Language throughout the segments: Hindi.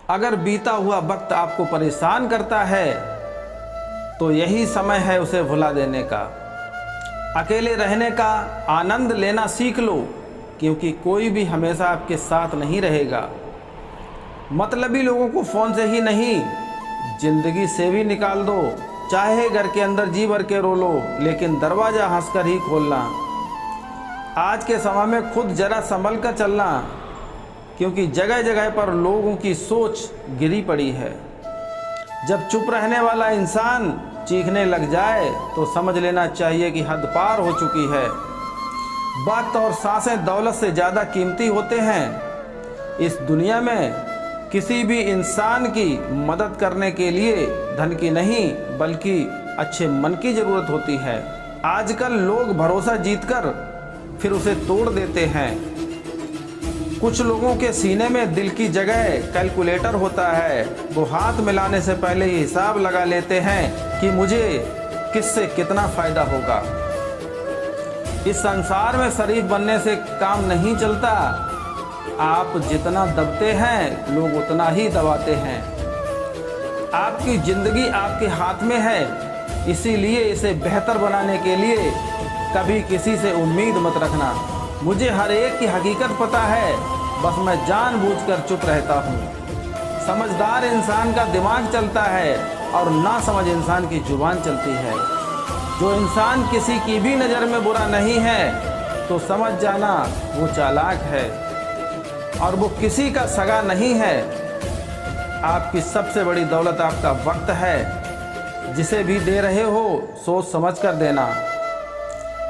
अगर बीता हुआ वक्त आपको परेशान करता है तो यही समय है उसे भुला देने का। अकेले रहने का आनंद लेना सीख लो, क्योंकि कोई भी हमेशा आपके साथ नहीं रहेगा। मतलबी लोगों को फ़ोन से ही नहीं, जिंदगी से भी निकाल दो। चाहे घर के अंदर जी भर के रो लो, लेकिन दरवाज़ा हंसकर ही खोलना। आज के समय में खुद जरा संभल कर चलना, क्योंकि जगह जगह पर लोगों की सोच गिरी पड़ी है। जब चुप रहने वाला इंसान चीखने लग जाए तो समझ लेना चाहिए कि हद पार हो चुकी है। वक्त और सांसें दौलत से ज़्यादा कीमती होते हैं। इस दुनिया में किसी भी इंसान की मदद करने के लिए धन की नहीं, बल्कि अच्छे मन की ज़रूरत होती है। आजकल लोग भरोसा जीतकर फिर उसे तोड़ देते हैं। कुछ लोगों के सीने में दिल की जगह कैलकुलेटर होता है। वो हाथ मिलाने से पहले ही हिसाब लगा लेते हैं कि मुझे किससे कितना फ़ायदा होगा। इस संसार में शरीफ बनने से काम नहीं चलता। आप जितना दबते हैं, लोग उतना ही दबाते हैं। आपकी ज़िंदगी आपके हाथ में है, इसीलिए इसे बेहतर बनाने के लिए कभी किसी से उम्मीद मत रखना। मुझे हर एक की हकीकत पता है, बस मैं जानबूझकर चुप रहता हूँ। समझदार इंसान का दिमाग चलता है और नासमझ इंसान की जुबान चलती है। जो इंसान किसी की भी नज़र में बुरा नहीं है तो समझ जाना वो चालाक है, और वो किसी का सगा नहीं है। आपकी सबसे बड़ी दौलत आपका वक्त है। जिसे भी दे रहे हो सोच समझ कर देना।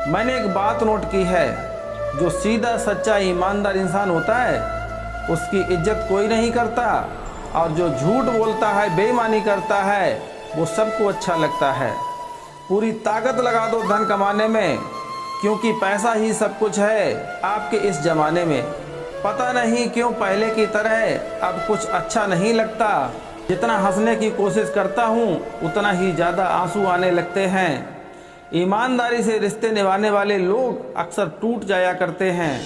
मैंने एक बात नोट की है, जो सीधा सच्चा ईमानदार इंसान होता है उसकी इज्जत कोई नहीं करता, और जो झूठ बोलता है, बेईमानी करता है, वो सबको अच्छा लगता है। पूरी ताकत लगा दो धन कमाने में, क्योंकि पैसा ही सब कुछ है आपके इस ज़माने में। पता नहीं क्यों पहले की तरह अब कुछ अच्छा नहीं लगता। जितना हंसने की कोशिश करता हूँ उतना ही ज़्यादा आंसू आने लगते हैं। ईमानदारी से रिश्ते निभाने वाले लोग अक्सर टूट जाया करते हैं।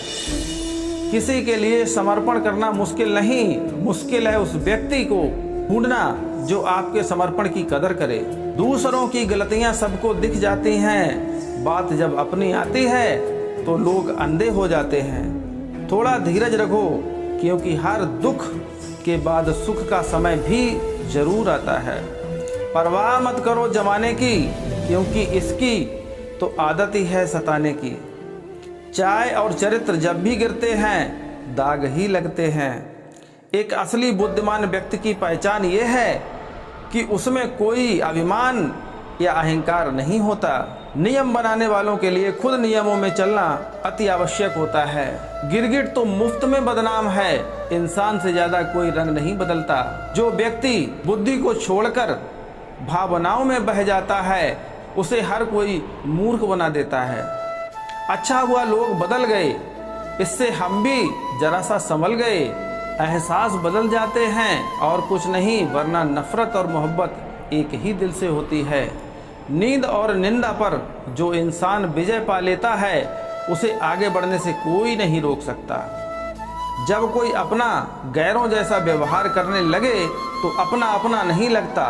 किसी के लिए समर्पण करना मुश्किल नहीं, मुश्किल है उस व्यक्ति को ढूंढना जो आपके समर्पण की कदर करे। दूसरों की गलतियां सबको दिख जाती हैं, बात जब अपनी आती है तो लोग अंधे हो जाते हैं। थोड़ा धीरज रखो, क्योंकि हर दुख के बाद सुख का समय भी जरूर आता है। परवाह मत करो जमाने की, क्योंकि इसकी तो आदत ही है सताने की। चाय और चरित्र जब भी गिरते हैं दाग ही लगते हैं। एक असली बुद्धिमान व्यक्ति की पहचान ये है कि उसमें कोई अभिमान या अहंकार नहीं होता। नियम बनाने वालों के लिए खुद नियमों में चलना अति आवश्यक होता है। गिरगिट तो मुफ्त में बदनाम है, इंसान से ज्यादा कोई रंग नहीं बदलता। जो व्यक्ति बुद्धि को छोड़कर भावनाओं में बह जाता है उसे हर कोई मूर्ख बना देता है। अच्छा हुआ लोग बदल गए, इससे हम भी जरा सा संभल गए। एहसास बदल जाते हैं और कुछ नहीं, वरना नफरत और मोहब्बत एक ही दिल से होती है। नींद और निंदा पर जो इंसान विजय पा लेता है उसे आगे बढ़ने से कोई नहीं रोक सकता। जब कोई अपना गैरों जैसा व्यवहार करने लगे तो अपना अपना नहीं लगता।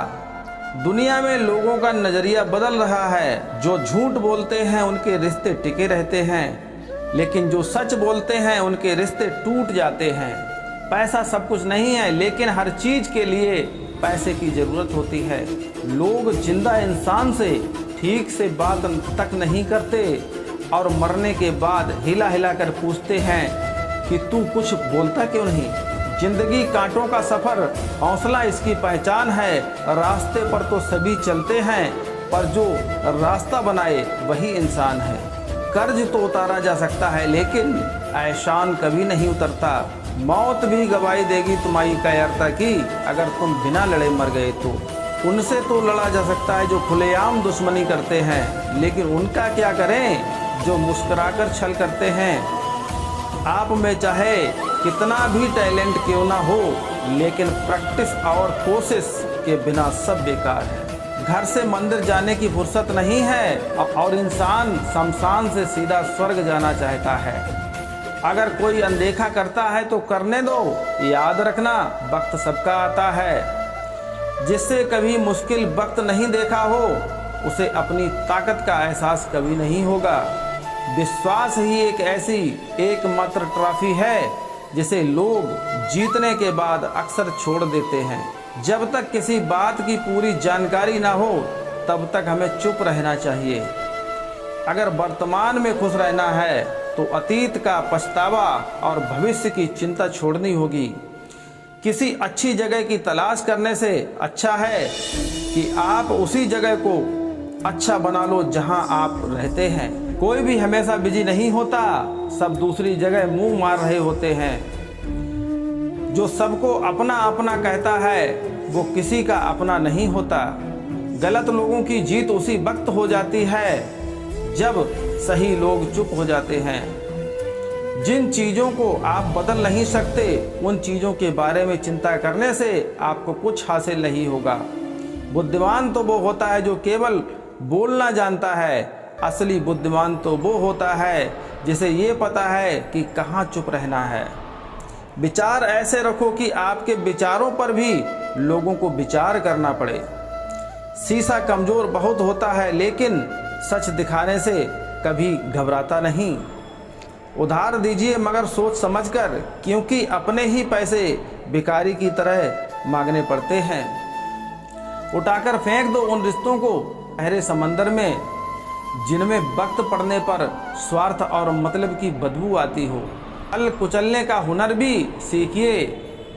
दुनिया में लोगों का नज़रिया बदल रहा है। जो झूठ बोलते हैं उनके रिश्ते टिके रहते हैं, लेकिन जो सच बोलते हैं उनके रिश्ते टूट जाते हैं। पैसा सब कुछ नहीं है, लेकिन हर चीज़ के लिए पैसे की ज़रूरत होती है। लोग जिंदा इंसान से ठीक से बात तक नहीं करते और मरने के बाद हिला हिला कर पूछते हैं कि तू कुछ बोलता क्यों नहीं। जिंदगी कांटों का सफ़र, हौसला इसकी पहचान है। रास्ते पर तो सभी चलते हैं, पर जो रास्ता बनाए वही इंसान है। कर्ज तो उतारा जा सकता है, लेकिन एहसान कभी नहीं उतरता। मौत भी गवाही देगी तुम्हारी कायरता की, अगर तुम बिना लड़े मर गए तो। उनसे तो लड़ा जा सकता है जो खुलेआम दुश्मनी करते हैं, लेकिन उनका क्या करें जो मुस्कुराकर छल करते हैं। आप में चाहे कितना भी टैलेंट क्यों ना हो, लेकिन प्रैक्टिस और कोशिश के बिना सब बेकार है। घर से मंदिर जाने की फुर्सत नहीं है और इंसान शमशान से सीधा स्वर्ग जाना चाहता है। अगर कोई अनदेखा करता है तो करने दो, याद रखना वक्त सबका आता है। जिससे कभी मुश्किल वक्त नहीं देखा हो उसे अपनी ताकत का एहसास कभी नहीं होगा। विश्वास ही एक ऐसी एकमात्र ट्रॉफी है जिसे लोग जीतने के बाद अक्सर छोड़ देते हैं। जब तक किसी बात की पूरी जानकारी ना हो तब तक हमें चुप रहना चाहिए। अगर वर्तमान में खुश रहना है तो अतीत का पछतावा और भविष्य की चिंता छोड़नी होगी। किसी अच्छी जगह की तलाश करने से अच्छा है कि आप उसी जगह को अच्छा बना लो जहां आप रहते हैं। कोई भी हमेशा बिजी नहीं होता, सब दूसरी जगह मुंह मार रहे होते हैं। जो सबको अपना अपना कहता है वो किसी का अपना नहीं होता। गलत लोगों की जीत उसी वक्त हो जाती है जब सही लोग चुप हो जाते हैं। जिन चीज़ों को आप बदल नहीं सकते उन चीज़ों के बारे में चिंता करने से आपको कुछ हासिल नहीं होगा। बुद्धिमान तो वो होता है जो केवल बोलना जानता है, असली बुद्धिमान तो वो होता है जिसे ये पता है कि कहाँ चुप रहना है। विचार ऐसे रखो कि आपके विचारों पर भी लोगों को विचार करना पड़े। शीशा कमज़ोर बहुत होता है लेकिन सच दिखाने से कभी घबराता नहीं। उधार दीजिए मगर सोच समझकर, क्योंकि अपने ही पैसे भिखारी की तरह मांगने पड़ते हैं। उठाकर फेंक दो उन रिश्तों को गहरे समंदर में जिनमें वक्त पड़ने पर स्वार्थ और मतलब की बदबू आती हो। फल कुचलने का हुनर भी सीखिए,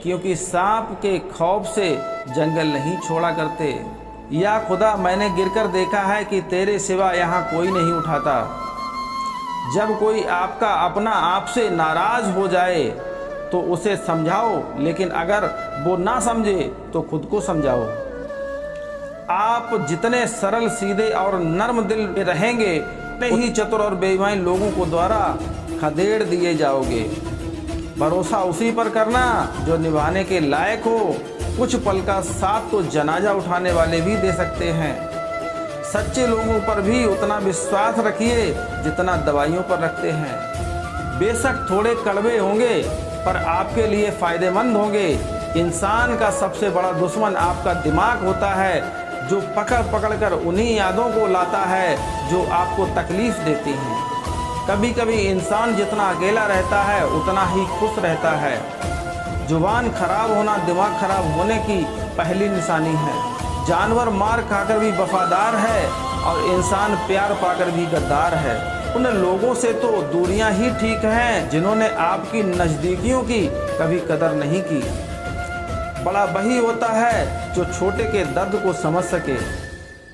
क्योंकि सांप के खौफ से जंगल नहीं छोड़ा करते। या खुदा, मैंने गिरकर देखा है कि तेरे सिवा यहाँ कोई नहीं उठाता। जब कोई आपका अपना आपसे नाराज हो जाए तो उसे समझाओ, लेकिन अगर वो ना समझे तो खुद को समझाओ। आप जितने सरल, सीधे और नर्म दिल में रहेंगे उतने ही चतुर और बेईमान लोगों को द्वारा खदेड़ दिए जाओगे। भरोसा उसी पर करना जो निभाने के लायक हो। कुछ पल का साथ तो जनाजा उठाने वाले भी दे सकते हैं। सच्चे लोगों पर भी उतना विश्वास रखिए जितना दवाइयों पर रखते हैं। बेशक थोड़े कड़वे होंगे पर आपके लिए फायदेमंद होंगे। इंसान का सबसे बड़ा दुश्मन आपका दिमाग होता है, जो पकड़ पकड़ कर उन्हीं यादों को लाता है जो आपको तकलीफ देती हैं। कभी कभी इंसान जितना अकेला रहता है उतना ही खुश रहता है। जुबान खराब होना दिमाग खराब होने की पहली निशानी है। जानवर मार खाकर भी वफादार है और इंसान प्यार पाकर भी गद्दार है। उन लोगों से तो दूरियां ही ठीक हैं जिन्होंने आपकी नज़दीकियों की कभी कदर नहीं की। बड़ा वही होता है जो छोटे के दर्द को समझ सके।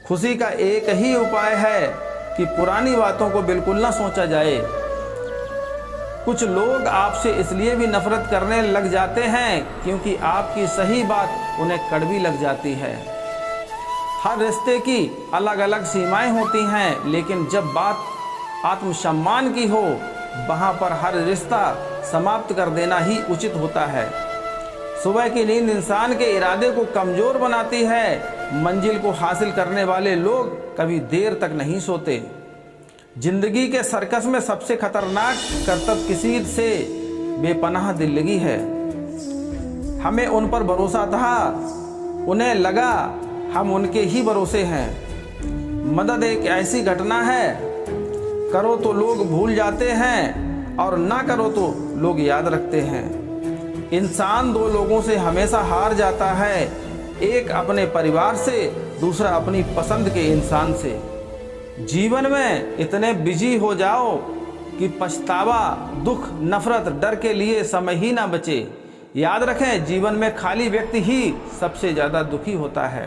खुशी का एक ही उपाय है कि पुरानी बातों को बिल्कुल ना सोचा जाए। कुछ लोग आपसे इसलिए भी नफरत करने लग जाते हैं क्योंकि आपकी सही बात उन्हें कड़वी लग जाती है। हर रिश्ते की अलग अलग सीमाएं होती हैं, लेकिन जब बात आत्मसम्मान की हो वहां पर हर रिश्ता समाप्त कर देना ही उचित होता है। सुबह की नींद इंसान के इरादे को कमजोर बनाती है। मंजिल को हासिल करने वाले लोग कभी देर तक नहीं सोते। जिंदगी के सर्कस में सबसे खतरनाक करतब किसी से बेपनाह दिल्लगी है। हमें उन पर भरोसा था, उन्हें लगा हम उनके ही भरोसे हैं। मदद एक ऐसी घटना है, करो तो लोग भूल जाते हैं और ना करो तो लोग याद रखते हैं। इंसान दो लोगों से हमेशा हार जाता है, एक अपने परिवार से, दूसरा अपनी पसंद के इंसान से। जीवन में इतने बिजी हो जाओ कि पछतावा, दुख, नफरत, डर के लिए समय ही ना बचे। याद रखें, जीवन में खाली व्यक्ति ही सबसे ज़्यादा दुखी होता है।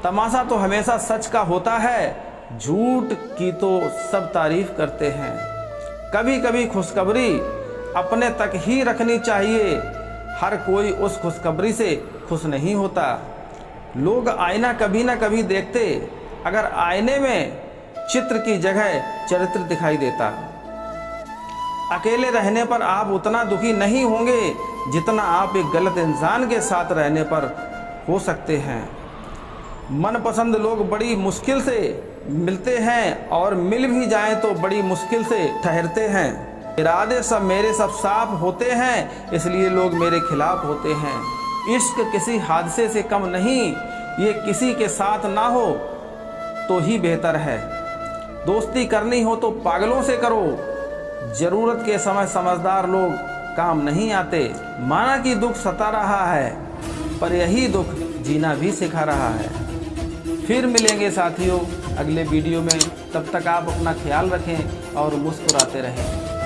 तमाशा तो हमेशा सच का होता है, झूठ की तो सब तारीफ करते हैं। कभी कभी खुशखबरी अपने तक ही रखनी चाहिए। हर कोई उस खुशखबरी से खुश नहीं होता। लोग आईना कभी ना कभी देखते, अगर आईने में चित्र की जगह चरित्र दिखाई देता। अकेले रहने पर आप उतना दुखी नहीं होंगे जितना आप एक गलत इंसान के साथ रहने पर हो सकते हैं। मनपसंद लोग बड़ी मुश्किल से मिलते हैं और मिल भी जाएं तो बड़ी मुश्किल से ठहरते हैं। इरादे सब मेरे सब साफ होते हैं, इसलिए लोग मेरे खिलाफ होते हैं। इश्क किसी हादसे से कम नहीं, ये किसी के साथ ना हो तो ही बेहतर है। दोस्ती करनी हो तो पागलों से करो, जरूरत के समय समझदार लोग काम नहीं आते। माना कि दुख सता रहा है, पर यही दुख जीना भी सिखा रहा है। फिर मिलेंगे साथियों अगले वीडियो में, तब तक आप अपना ख्याल रखें और मुस्कुराते रहें।